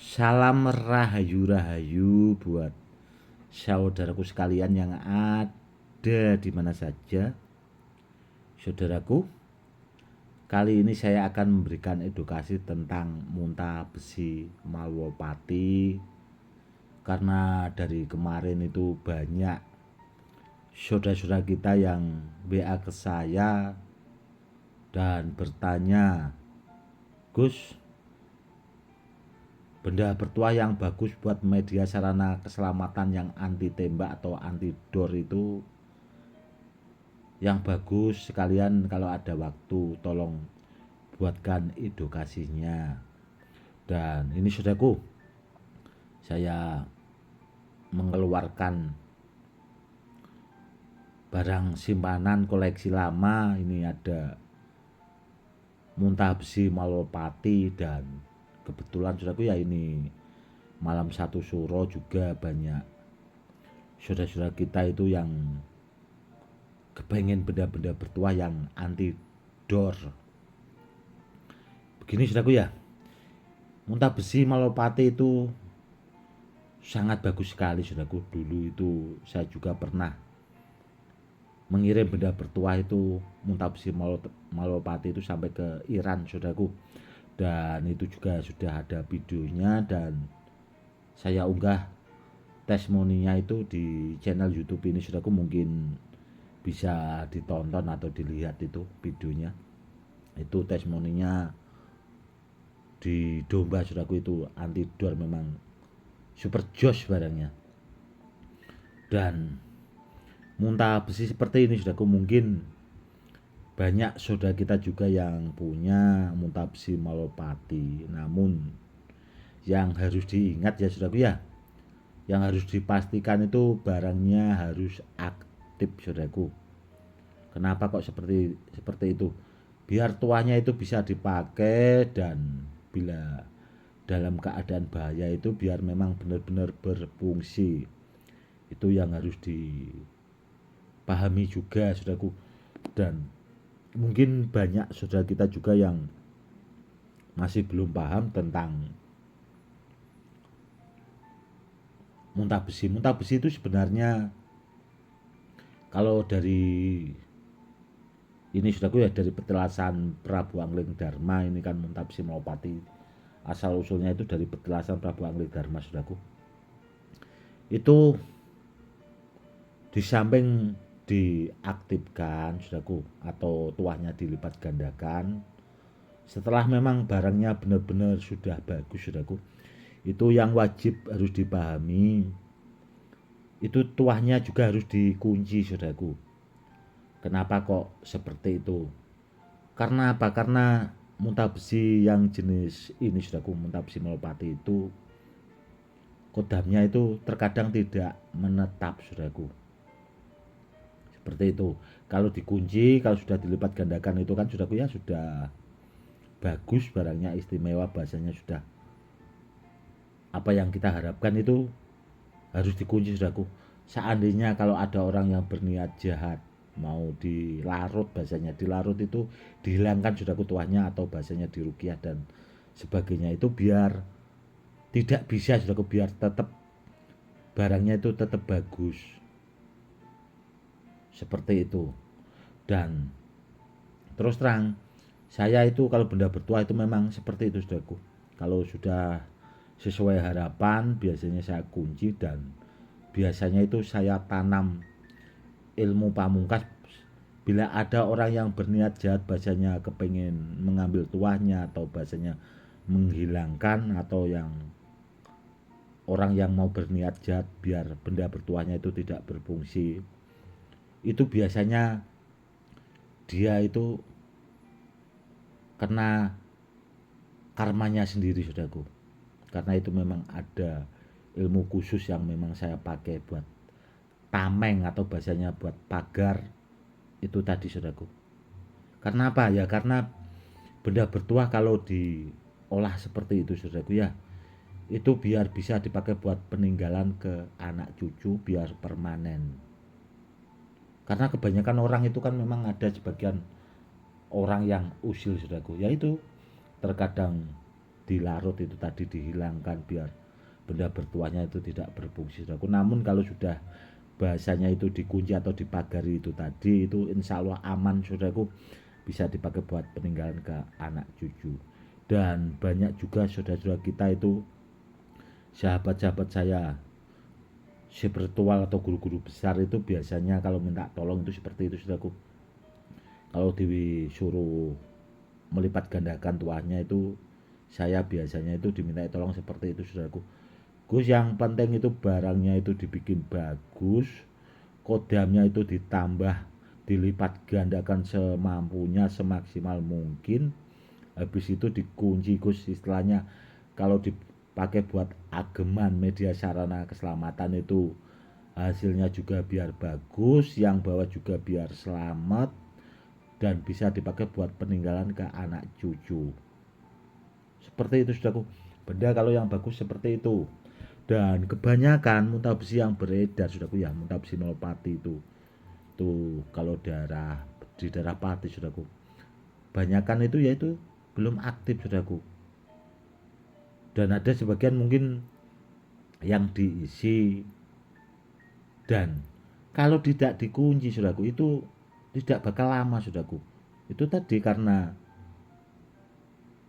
Salam rahayu-rahayu buat saudaraku sekalian yang ada di mana saja. Saudaraku, kali ini saya akan memberikan edukasi tentang muntah besi Malwopati. Karena dari kemarin itu banyak saudara-saudara kita yang WA ke saya dan bertanya, Gus, benda bertuah yang bagus buat media sarana keselamatan yang anti tembak atau anti dor itu yang bagus sekalian, kalau ada waktu tolong buatkan edukasinya. Dan ini saudaraku, saya mengeluarkan barang simpanan koleksi lama. Ini ada muntah besi Malwopati, dan kebetulan saudaraku ya, ini malam satu suro juga banyak saudara-saudara kita itu yang kepengen benda-benda bertuah yang anti dor. Begini saudaraku ya, muntah besi Malwopati itu sangat bagus sekali saudaraku. Dulu itu saya juga pernah mengirim benda bertuah itu muntah besi Malwopati itu sampai ke Iran saudaraku. Dan itu juga sudah ada videonya dan saya unggah testimoninya itu di channel YouTube ini saudaraku. Mungkin bisa ditonton atau dilihat itu videonya. Itu testimoninya di domba saudaraku, itu anti dor, memang super jos barangnya. Dan muntah besi seperti ini saudaraku, mungkin banyak saudara kita juga yang punya muntah besi Malwopati. Namun yang harus diingat ya saudaraku ya, yang harus dipastikan itu barangnya harus aktif saudaraku. Kenapa kok seperti itu? Biar tuanya itu bisa dipakai, dan bila dalam keadaan bahaya itu biar memang benar-benar berfungsi. Itu yang harus dipahami juga saudaraku. Dan mungkin banyak saudara kita juga yang masih belum paham tentang muntah besi. Muntah besi itu sebenarnya kalau dari ini saudaraku ya, dari petilasan Prabu Angling Dharma, ini kan muntah besi Malwopati asal usulnya itu dari petilasan Prabu Angling Dharma saudaraku. Itu di samping diaktifkan saudaraku atau tuahnya dilipat gandakan, setelah memang barangnya benar-benar sudah bagus saudaraku, itu yang wajib harus dipahami, itu tuahnya juga harus dikunci saudaraku. Kenapa kok seperti itu? Karena apa? Karena muntah besi yang jenis ini saudaraku, muntah besi Malwopati itu kodamnya itu terkadang tidak menetap saudaraku. Seperti itu. Kalau dikunci, kalau sudah dilipat gandakan itu kan saudaraku ya, sudah bagus barangnya, istimewa, bahasanya sudah apa yang kita harapkan itu harus dikunci saudaraku. Seandainya kalau ada orang yang berniat jahat mau dilarut, bahasanya dilarut itu dihilangkan saudaraku tuahnya, atau bahasanya diruqyah dan sebagainya, itu biar tidak bisa saudaraku, biar tetap barangnya itu tetap bagus. Seperti itu. Dan terus terang, saya itu kalau benda bertuah itu memang seperti itu saudaraku. Kalau sudah sesuai harapan biasanya saya kunci, dan biasanya itu saya tanam ilmu pamungkas. Bila ada orang yang berniat jahat, bahasanya kepengen mengambil tuahnya, atau bahasanya menghilangkan, atau yang orang yang mau berniat jahat biar benda bertuahnya itu tidak berfungsi, itu biasanya dia itu kena karmanya sendiri saudaraku. Karena itu memang ada ilmu khusus yang memang saya pakai buat tameng, atau bahasanya buat pagar itu tadi saudaraku. Karena apa ya? Karena benda bertuah kalau diolah seperti itu saudaraku ya, itu biar bisa dipakai buat peninggalan ke anak cucu, biar permanen. Karena kebanyakan orang itu kan memang ada sebagian orang yang usil saudaraku, yaitu terkadang dilarut itu tadi, dihilangkan biar benda bertuahnya itu tidak berfungsi saudaraku. Namun kalau sudah bahasanya itu dikunci atau dipagari itu tadi, itu insya Allah aman saudaraku, bisa dipakai buat peninggalan ke anak cucu. Dan banyak juga saudara-saudara kita itu, sahabat-sahabat saya spiritual atau guru-guru besar itu biasanya kalau minta tolong itu seperti itu saudaraku. Kalau disuruh melipat gandakan tuahnya itu, saya biasanya itu diminta tolong seperti itu saudaraku. Gus, yang penting itu barangnya itu dibikin bagus, kodamnya itu ditambah, dilipat gandakan semampunya, semaksimal mungkin. Habis itu dikunci Gus, istilahnya kalau dipakai buat ageman media sarana keselamatan itu hasilnya juga biar bagus, yang bawa juga biar selamat, dan bisa dipakai buat peninggalan ke anak cucu. Seperti itu saudaraku. Benda kalau yang bagus seperti itu. Dan kebanyakan muntah besi yang beredar saudaraku, ya muntah besi melopati itu kalau di daerah Pati saudaraku, banyakan itu yaitu belum aktif saudaraku. Dan ada sebagian mungkin yang diisi, dan kalau tidak dikunci saudaraku itu tidak bakal lama saudaraku. Itu tadi karena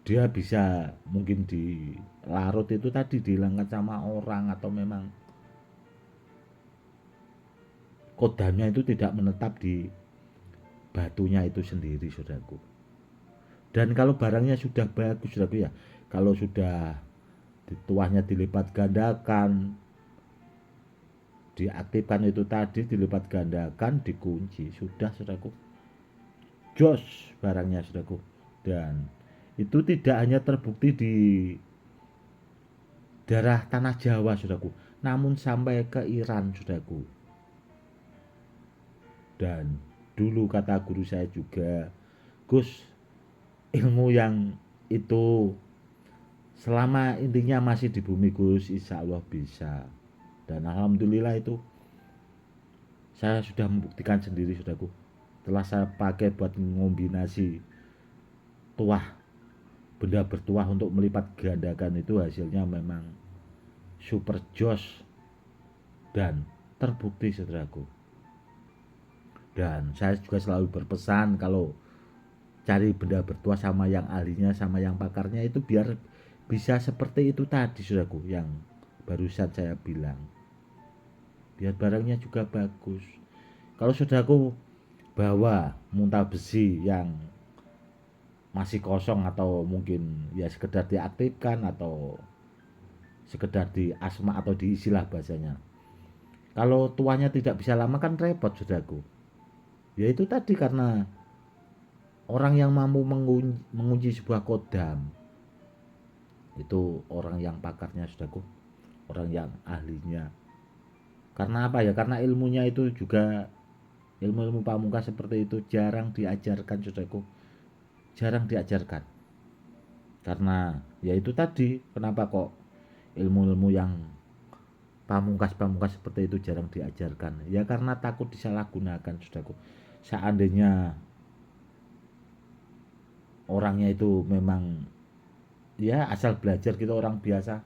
dia bisa mungkin dilarut itu tadi, dihilangkan sama orang, atau memang kodamnya itu tidak menetap di batunya itu sendiri saudaraku. Dan kalau barangnya sudah bagus saudaraku, ya kalau sudah tuahnya dilipat gandakan, diaktifkan itu tadi, dilipat gandakan, dikunci, sudah saudaraku, jos barangnya saudaraku. Dan itu tidak hanya terbukti di daerah tanah Jawa saudaraku, namun sampai ke Iran saudaraku. Dan dulu kata guru saya juga, Gus, ilmu yang itu selama intinya masih di bumi Gus, insya Allah bisa. Dan alhamdulillah itu saya sudah membuktikan sendiri saudaraku. Setelah saya pakai buat mengombinasi tuah, benda bertuah untuk melipat gandakan itu, hasilnya memang super jos dan terbukti saudaraku. Dan saya juga selalu berpesan kalau cari benda bertuah sama yang ahlinya, sama yang pakarnya itu, biar bisa seperti itu tadi saudaraku, yang barusan saya bilang, biar barangnya juga bagus. Kalau saudaraku bawa muntah besi yang masih kosong, atau mungkin ya sekedar diaktifkan atau sekedar di asma atau diisilah bahasanya, kalau tuanya tidak bisa lama kan repot saudaraku. Ya itu tadi, karena orang yang mampu mengunci sebuah kodam itu orang yang pakarnya saudaraku, orang yang ahlinya. Karena apa ya, karena ilmunya itu juga ilmu-ilmu pamungkas seperti itu jarang diajarkan saudaraku, jarang diajarkan. Karena ya itu tadi, kenapa kok ilmu-ilmu yang pamungkas-pamungkas seperti itu jarang diajarkan, ya karena takut disalahgunakan saudaraku. Seandainya orangnya itu memang ya asal belajar gitu, orang biasa,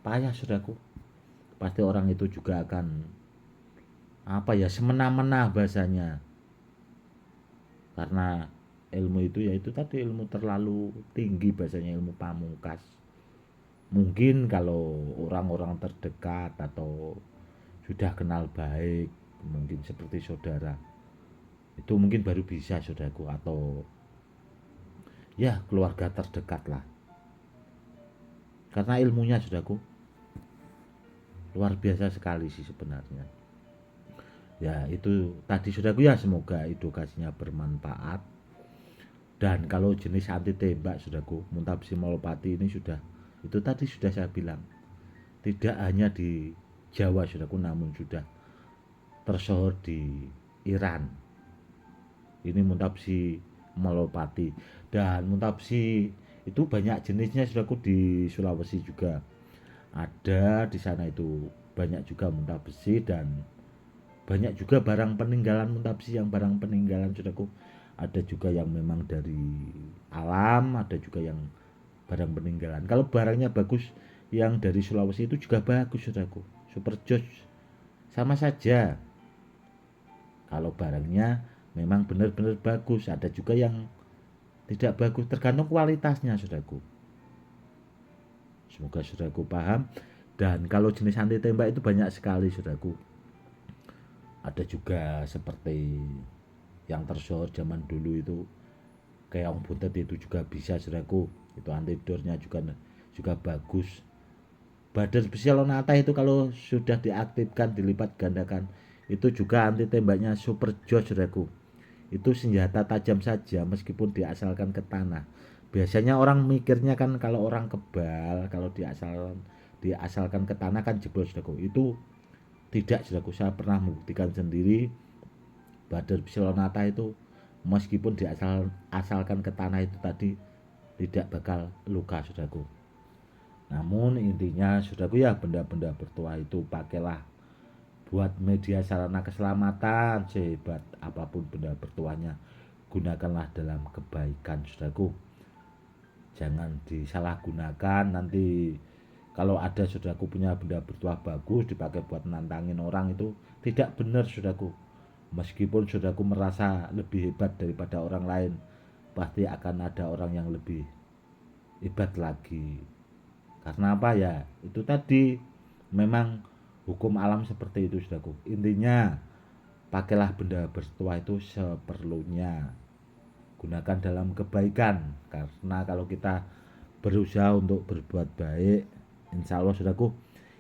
payah saudaraku. Pasti orang itu juga akan apa ya, semena-mena bahasanya. Karena ilmu itu ya itu tadi, ilmu terlalu tinggi bahasanya, ilmu pamungkas. Mungkin kalau orang-orang terdekat atau sudah kenal baik, mungkin seperti saudara, itu mungkin baru bisa saudaraku, atau ya keluarga terdekat lah. Karena ilmunya saudaraku luar biasa sekali sih sebenarnya. Ya itu tadi saudaraku, ya semoga edukasinya bermanfaat. Dan kalau jenis anti tembak saudaraku, muntah besi melopati ini sudah, itu tadi sudah saya bilang, tidak hanya di Jawa saudaraku, namun sudah tersohor di Iran. Ini muntah besi melopati. Dan muntah besi itu banyak jenisnya saudaraku, di Sulawesi juga ada, di sana itu banyak juga muntah besi, dan banyak juga barang peninggalan muntah besi, yang barang peninggalan saudaraku. Ada juga yang memang dari alam, ada juga yang barang peninggalan. Kalau barangnya bagus yang dari Sulawesi itu juga bagus saudaraku, Super Joss sama saja. Kalau barangnya memang benar-benar bagus, ada juga yang tidak bagus, tergantung kualitasnya saudaraku. Semoga saudaraku paham. Dan kalau jenis anti tembak itu banyak sekali saudaraku. Ada juga seperti yang tersohor zaman dulu itu keong buntet, itu juga bisa saudaraku. Itu antidornya juga bagus. Badan besi Lonata itu kalau sudah diaktifkan, dilipat gandakan, itu juga anti tembaknya Super Joss saudaraku. Itu senjata tajam saja meskipun diasalkan ke tanah. Biasanya orang mikirnya kan kalau orang kebal, kalau diasalkan ke tanah kan jebol saudaraku. Itu tidak saudaraku, saya pernah membuktikan sendiri. Badar Psilonata itu meskipun diasalkan ke tanah itu tadi tidak bakal luka saudaraku. Namun intinya saudaraku ya, benda-benda bertuah itu pakailah buat media sarana keselamatan. Sehebat apapun benda bertuahnya, gunakanlah dalam kebaikan saudaraku. Jangan disalahgunakan. Nanti kalau ada saudaraku punya benda bertuah bagus dipakai buat nantangin orang, itu tidak benar saudaraku. Meskipun saudaraku merasa lebih hebat daripada orang lain, pasti akan ada orang yang lebih hebat lagi. Karena apa ya, itu tadi memang hukum alam seperti itu saudaraku. Intinya pakailah benda bertuah itu seperlunya, gunakan dalam kebaikan. Karena kalau kita berusaha untuk berbuat baik, insya Allah saudaraku,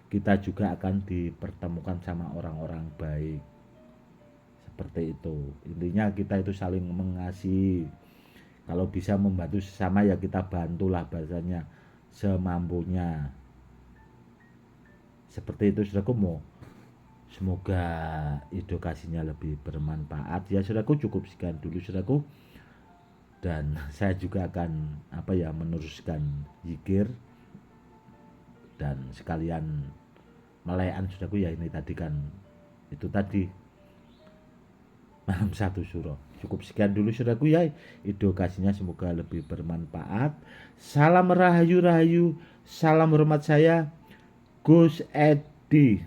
kita juga akan dipertemukan sama orang-orang baik. Seperti itu. Intinya kita itu saling mengasihi. Kalau bisa membantu sesama ya kita bantulah, bahasanya semampunya. Seperti itu saudaraku. Semoga edukasinya lebih bermanfaat ya saudaraku. Cukup sekian dulu saudaraku. Dan saya juga akan meneruskan zikir dan sekalian melayan saudaraku ya. Ini tadi kan itu tadi malam satu suro. Cukup sekian dulu saudaraku ya edukasinya, semoga lebih bermanfaat. Salam rahayu, salam hormat saya Gus Edi.